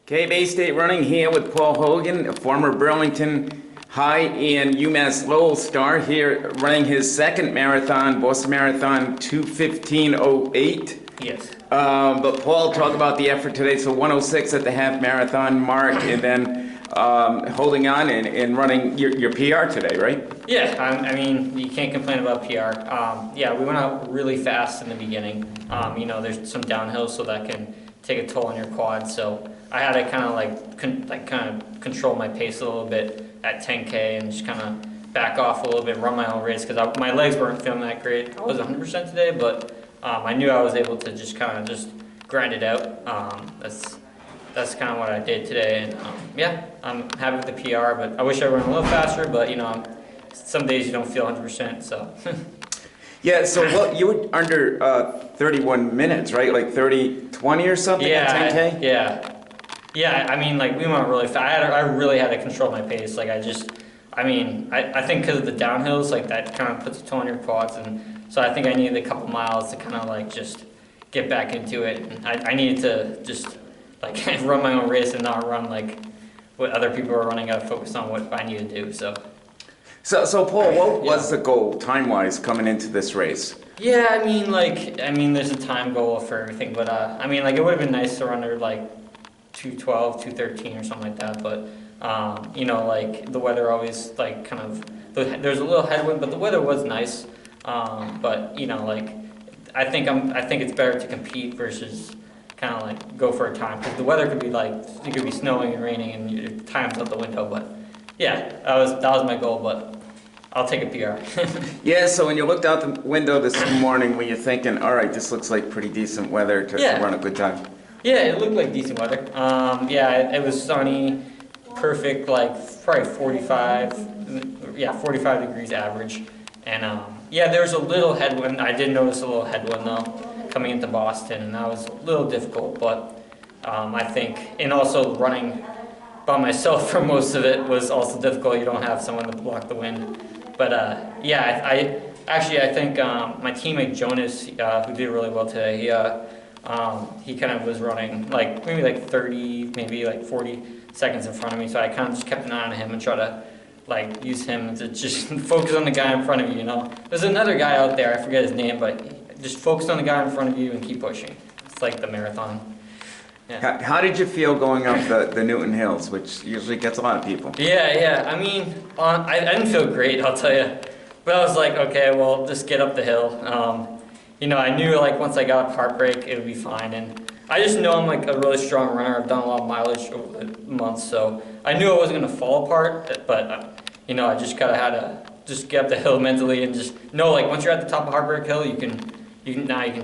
Okay, Bay State Running here with Paul Hogan, a former Burlington High and UMass Lowell star here running his second marathon, Boston Marathon 2:15:08. Yes. But Paul, talk about the effort today. So 1:06 at the half marathon mark, and then holding on and running your PR today, right? Yeah, I mean, you can't complain about PR. Yeah, we went out really fast in the beginning. There's some downhill, so that can take a toll on your quad. So I had to kind of control my pace a little bit at 10K and just kind of back off a little bit, run my own race because my legs weren't feeling that great. I was 100% today, but I knew I was able to just grind it out. That's kind of what I did today, and yeah, I'm happy with the PR. But I wish I ran a little faster. But some days you don't feel 100%. So. Yeah, so you were under 31 minutes, right? Like 30:20 or something at 10K? Yeah, I mean, like, we went really fast. I really had to control my pace. Like, I think because of the downhills, like, that kind of puts a toll on your quads. And so I think I needed a couple miles to kind of, like, just get back into it. And I needed to just, like, run my own race and not run, like, what other people are running. I focus on what I need to do, so. So Paul, what was the goal time-wise coming into this race? Yeah, I mean, there's a time goal for everything, but it would have been nice to run under like 2:12, 2:13 or something like that. But the weather always there's a little headwind, but the weather was nice. But I think it's better to compete versus kind of like go for a time because the weather could be it could be snowing and raining and your time's out the window, but. Yeah, that was my goal, but I'll take a PR. Yeah, so when you looked out the window this morning, were you thinking, all right, this looks like pretty decent weather to run a good time? Yeah, it looked like decent weather. It was sunny, perfect, like probably 45 degrees average. And there was a little headwind. I did notice a little headwind though, coming into Boston, and that was a little difficult, but I think, and also running by myself for most of it was also difficult. You don't have someone to block the wind. But I think my teammate Jonas, who did really well today, he kind of was running maybe 30, maybe 40 seconds in front of me. So I kind of just kept an eye on him and try to use him to just focus on the guy in front of you. There's another guy out there, I forget his name, but just focus on the guy in front of you and keep pushing. It's like the marathon. Yeah. How did you feel going up the Newton Hills, which usually gets a lot of people? Yeah. I mean, I didn't feel great, I'll tell you. But I was like, okay, well, just get up the hill. I knew once I got up Heartbreak, it would be fine. And I just know I'm a really strong runner. I've done a lot of mileage over the months, so I knew I wasn't going to fall apart. But I just kind of had to just get up the hill mentally and just know once you're at the top of Heartbreak Hill, you can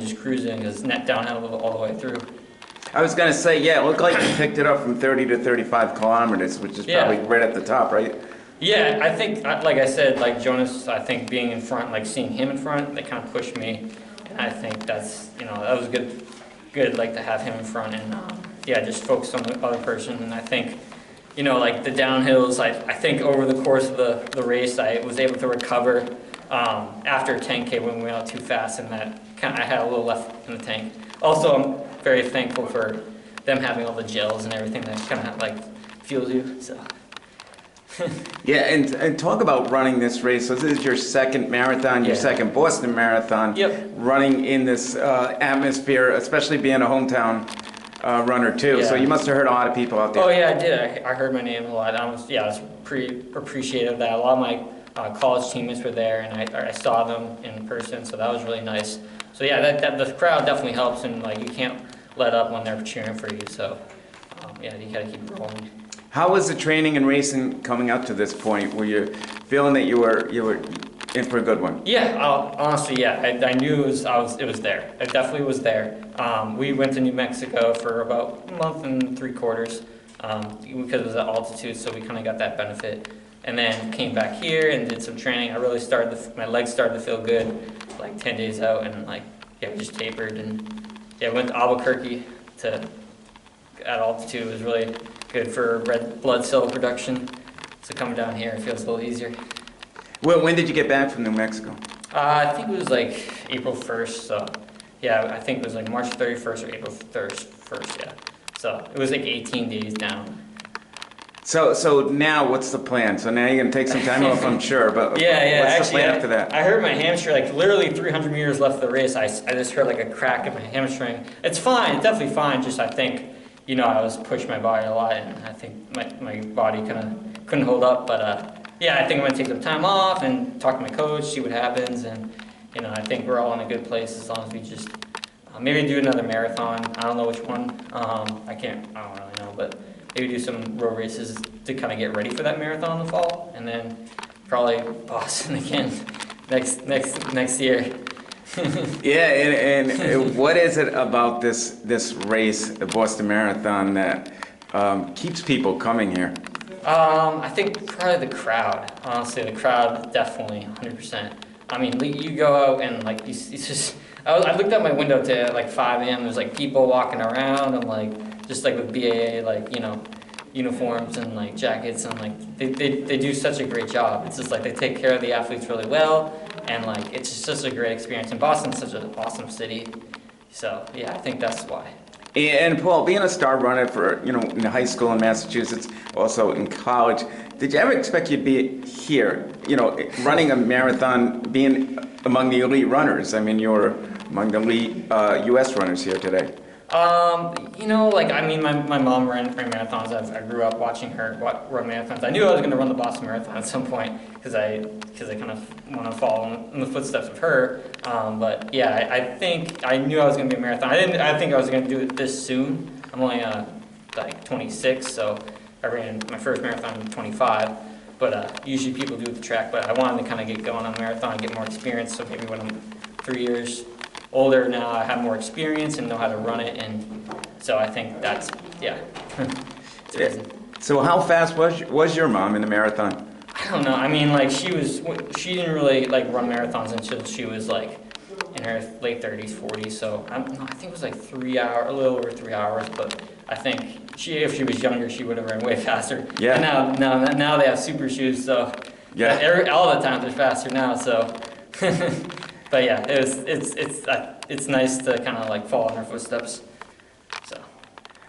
just cruise in because it's net downhill all the way through. I was going to say, it looked like you picked it up from 30 to 35 kilometers, which is probably right at the top, right? Yeah, I think, like I said, Jonas, I think being in front, seeing him in front, they kind of pushed me. And I think that's, that was good to have him in front and, just focus on the other person. And I think, the downhills, I think over the course of the race, I was able to recover after 10K when we went out too fast, and that I had a little left in the tank. Also, I'm very thankful for them having all the gels and everything that kind of fuels you. So. Yeah, and talk about running this race. So this is your second marathon, your second Boston Marathon. Yep. Running in this atmosphere, especially being a hometown runner too. Yeah. So you must have heard a lot of people out there. Oh yeah, I did. I heard my name a lot. I was pretty appreciative of that. A lot of my college teammates were there, and I saw them in person, so that was really nice. So yeah, the crowd definitely helps, and you can't let up when they're cheering for you. So you gotta keep rolling. How was the training and racing coming up to this point? Were you feeling that you were in for a good one? Yeah, honestly, yeah. I knew it was there. It definitely was there. We went to New Mexico for about a month and 3/4 because it was at altitude, so we kind of got that benefit. And then came back here and did some training. I really my legs started to feel good, 10 days out, and we just tapered and went to Albuquerque at altitude. It was really good for red blood cell production. So coming down here, it feels a little easier. Well, when did you get back from New Mexico? I think it was April 1st. So I think it was March 31st or April 1st. Yeah. So it was like 18 days down. So now what's the plan? So now you're gonna take some time off, I'm sure, but Yeah, what's the actually, plan after that? I hurt my hamstring, like literally 300 meters left of the race. I just heard like a crack in my hamstring. It's fine, it's definitely fine, just I think, you know, I was pushing my body a lot, and I think my body kind of couldn't hold up, but yeah, I think I'm gonna take some time off and talk to my coach, see what happens, and you know, I think we're all in a good place as long as we just maybe do another marathon. I don't know which one. I don't really know, but maybe do some road races to kind of get ready for that marathon in the fall, and then probably Boston again next year. Yeah, and what is it about this race, the Boston Marathon, that keeps people coming here? I think probably the crowd. Honestly, the crowd definitely 100%. I mean, you go out and like it's just. I looked out my window to like 5 a.m. There's like people walking around and like just like with BAA, like, you know, uniforms and like jackets, and like they do such a great job. It's just like they take care of the athletes really well, and like it's just such a great experience. And Boston's such an awesome city, so yeah, I think that's why. And Paul, being a star runner for, you know, in high school in Massachusetts, also in college, did you ever expect you'd be here, you know, running a marathon, being among the elite runners? I mean, you're among the elite U.S. runners here today. You know, like, I mean, my mom ran marathons. I grew up watching her run marathons. I knew I was going to run the Boston Marathon at some point because I kind of want to follow in the footsteps of her. But yeah, I think I knew I was going to be a marathon. I think I was going to do it this soon. I'm only like 26, so I ran my first marathon at 25. But usually people do it the track. But I wanted to kind of get going on marathon, get more experience. So maybe when I'm 3 years older now, I have more experience and know how to run it, and so I think that's, yeah. So how fast was your mom in the marathon? I don't know. I mean, like she didn't really like run marathons until she was like in her late 30s, 40s. So I think it was like 3 hours, a little over 3 hours. But I think if she was younger, she would have run way faster. Yeah. And now they have super shoes, so yeah, all the times they're faster now. So. But yeah, it's nice to kind of like follow in her footsteps. So.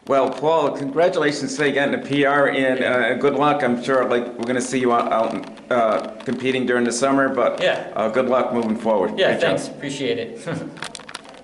Well, Paul, congratulations to getting a PR, and good luck. I'm sure like we're going to see you out competing during the summer, but yeah. Good luck moving forward. Yeah, Great thanks. job. Appreciate it.